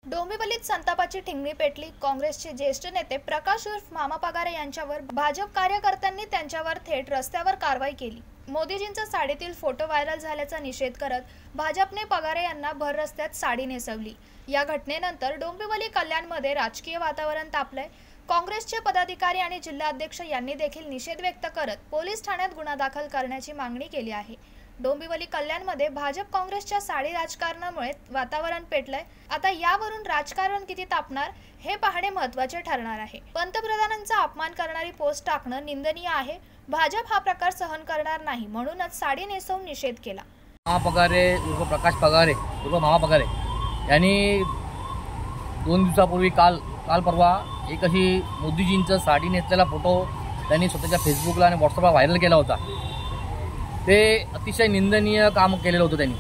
डोंबिवलीत संतापाची ठिंगणी पेटली। काँग्रेसचे ज्येष्ठ नेते प्रकाश उर्फ मामा पगारे यांच्यावर भाजप कार्यकर्त्यांनी त्यांच्यावर थेट रस्त्यावर कारवाई केली। मोदीजींचा साडीतील फोटो व्हायरल झाल्याचा निषेध करत भाजपने पगारे यांना भर रस्त्यात साडी नेसवली। या घटनेनंतर डोंबिवली कल्याणमध्ये राजकीय वातावरण तापलंय। काँग्रेसचे पदाधिकारी आणि जिल्हाध्यक्ष यांनी देखील निषेध व्यक्त करत पोलीस ठाण्यात गुन्हा दाखल करण्याची मागणी केली आहे। डोंबिवली कल्याणमध्ये भाजप काँग्रेसच्या साडी राजकारणामुळे वातावरण पेटलंय। आता यावरून राजकारण किती तापणार हे पाहणे महत्त्वाचे ठरणार आहे। पंतप्रधानांचा अपमान करणारी पोस्ट टाकणं निंदनीय आहे। भाजप हा प्रकार सहन करणार नाही, म्हणूनच साडी नेसवून निषेध केला। मामा पगारे उर्फ प्रकाश पगारे उर्फ मामा पगारे यांनी 2 दिवसापूर्वी काल परवा एक अशी मोदीजींचा साडी नेसलेला फोटो त्यांनी स्वतःच्या फेसबुकला आणि व्हॉट्सअपला व्हायरल केला होता। ते अतिशय निंदनीय काम केलेलं होतं। त्यांनी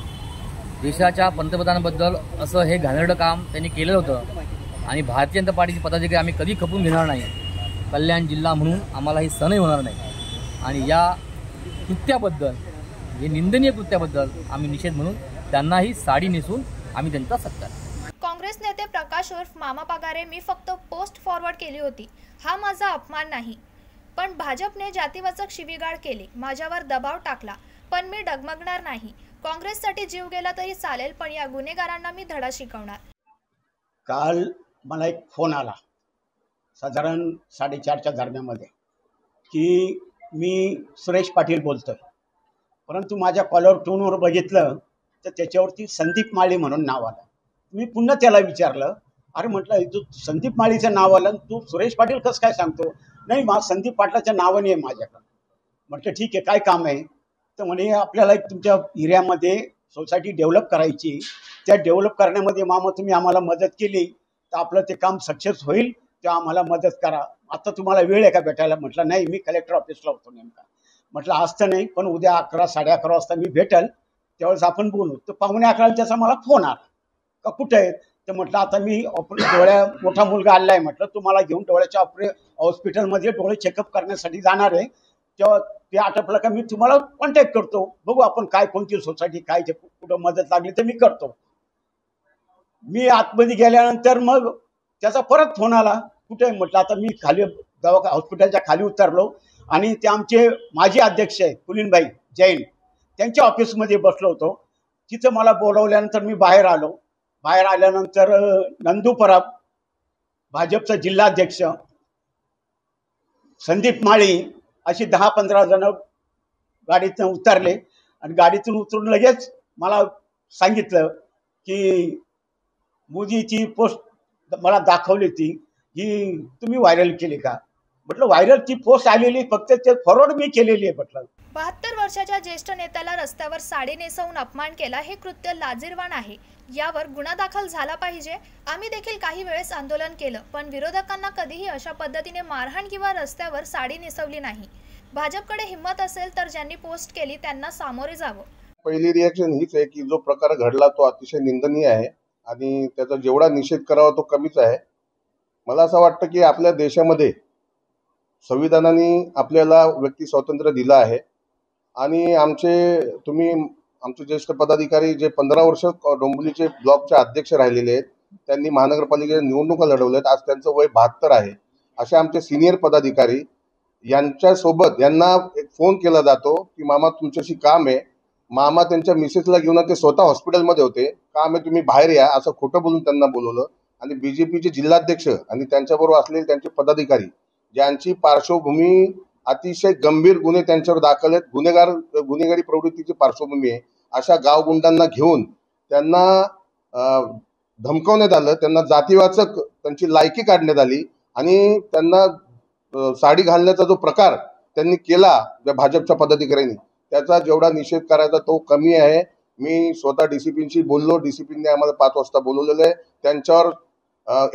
देशाच्या पंतप्रधानांबद्दल असं हे घाणेरडं काम त्यांनी केलेलं होतं आणि भारतीय जनता पार्टीचे पदाधिकारी आम्ही कधी खपून घेणार नाही। कल्याण जिल्हा म्हणून आम्हाला ही सहनही होणार नाही आणि या कृत्याबद्दल, हे निंदनीय कृत्याबद्दल आम्ही निषेध म्हणून त्यांनाही साडी नेसून आम्ही त्यांचा सत्कार। काँग्रेस नेते प्रकाश उर्फ मामा पगारे, मी फक्त पोस्ट फॉरवर्ड केली होती, हा माझा अपमान नाही, पण भाजपने जातीवाचक शिवीगाळ केली, माझ्यावर दबाव टाकला, पण मी डगमगणार नाही। काँग्रेससाठी जीव गेला तरी चालेल, पण या गुन्हेगारांना मी धडा शिकवणार। काल मला एक फोन आला साधारण 4:30च्या दरम्यानमध्ये की मी सुरेश पाटील बोलतोय, परंतु माझ्या कॉलर टोनवर बघितलं तर त्याच्यावरती संदीप माळी म्हणून नाव आलं। मी पुन्हा त्याला विचारलं, अरे म्हटलं तू संदीप माळीचं नाव आलं, तू सुरेश पाटील कसं काय सांगतो? नाही, संदीप पाटलाच्या नावाने आहे माझ्याकडं। म्हटलं ठीक आहे, काय काम आहे? तर म्हणे आपल्याला तुमच्या एरियामध्ये सोसायटी डेव्हलप करायची, त्या डेव्हलप करण्यामध्ये मामा तुम्ही आम्हाला मदत केली तर आपलं ते काम सक्सेस होईल, तेव्हा आम्हाला मदत करा। आता तुम्हाला वेळ आहे का भेटायला? म्हटलं नाही, मी कलेक्टर ऑफिसला होतो नेमका। म्हटलं आज तर नाही, पण उद्या 11, 11:30 वाजता मी भेटेल, त्यावेळेस आपण बोलू। तर 11:15 त्याचा मला फोन आला का कुठे आहे? तर म्हटलं आता मी मोठा मुलगा आला आहे, म्हटलं तुम्हाला घेऊन डोळ्याच्या हॉस्पिटलमध्ये डोळे चेकअप करण्यासाठी जाणार आहे, तेव्हा ते आटपलं का मी तुम्हाला कॉन्टॅक्ट करतो, बघू आपण काय कोणती सोसायटी काय कुठं मदत लागली तर मी करतो। मी आतमध्ये गेल्यानंतर मग त्याचा परत फोन आला, कुठे आहे? म्हटलं आता मी खाली हॉस्पिटलच्या खाली उतरलो आणि ते आमचे माजी अध्यक्ष आहेत पुलिनभाई जैन, त्यांच्या ऑफिसमध्ये बसलो होतो। तिथं मला बोलवल्यानंतर मी बाहेर आलो। बाहेर आल्यानंतर नंदू परब, भाजपचा जिल्हाध्यक्ष, संदीप माळी, अशी 10-15 जण गाडीतून उतरले आणि गाडीतून उतरून लगेच मला सांगितलं की मोदीची पोस्ट मला दाखवली ती, ही तुम्ही व्हायरल केली का? म्हटलं व्हायरल ती पोस्ट आलेली, फक्त ते फॉरवर्ड मी केलेली आहे म्हटलं। 72 वर्षाच्या ज्येष्ठ नेत्याला रस्त्यावर साडी नेसवून अपमान केला, हे कृत्य लाजिरवाण आहे। यावर गुन्हा दाखल झाला पाहिजे। आम्ही देखील काही वेळेस आंदोलन केलं, पण विरोधकांना कधीही अशा पद्धतीने मारहाण किंवा रस्त्यावर साडी नेसवली नाही। भाजपकडे हिम्मत असेल तर ज्यांनी पोस्ट केली त्यांना सामोरे जावं। पहिली रिएक्शन हीच आहे की जो प्रकार घडला तो अतिशय निंदनीय आहे आणि त्याचा जेवढा निषेध करावा तो कमीच आहे। मला असं वाटतं की आपल्या देशामध्ये संविधानाने आपल्याला व्यक्ती स्वातंत्र्य दिलं आहे आणि आमचे ज्येष्ठ पदाधिकारी जे 15 वर्ष डोंबिवलीचे ब्लॉकचे अध्यक्ष राहिलेले आहेत, त्यांनी महानगरपालिकेच्या निवडणुका लढवल्यात, आज त्यांचं वय 72 आहे। असे आमचे सिनियर पदाधिकारी यांच्यासोबत यांना एक फोन केला जातो की मामा तुमच्याशी काम आहे। मामा त्यांच्या मिसेसला घेऊन ते स्वतः हॉस्पिटलमध्ये होते, काम आहे तुम्ही बाहेर या, असं खोटं बोलून त्यांना बोलवलं आणि बीजेपीचे जिल्हाध्यक्ष आणि त्यांच्याबरोबर असलेले त्यांचे पदाधिकारी ज्यांची पार्श्वभूमी अतिशय गंभीर गुन्हे त्यांच्यावर दाखल आहेत, गुन्हेगारी प्रवृत्तीची पार्श्वभूमी आहे, अशा गावगुंडांना घेऊन त्यांना धमकावण्यात आलं, त्यांना जातीवाचक त्यांची लायकी काढण्यात आली आणि त्यांना साडी घालण्याचा जो प्रकार त्यांनी केला भाजपच्या पदाधिकाऱ्यांनी, त्याचा जेवढा निषेध करायचा तो कमी आहे। मी स्वतः डीसीपींशी बोललो, डीसीपींनी आम्हाला 5 वाजता बोलवलेलं आहे, त्यांच्यावर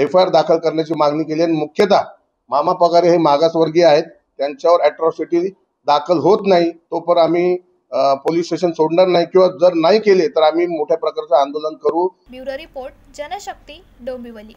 FIR दाखल करण्याची मागणी केली आहे। मुख्यतः मामा पगारे हे मागासवर्गीय आहेत, त्यांच्यावर अॅट्रॉसिटी दाखल होत नाही तोपर्यंत आम्ही पोलीस स्टेशन सोडणार नाही, किंवा जर नाही केले तर आम्ही मोठ्या प्रकारचं आंदोलन करू। Bureau report, Janshakti, Dombivli.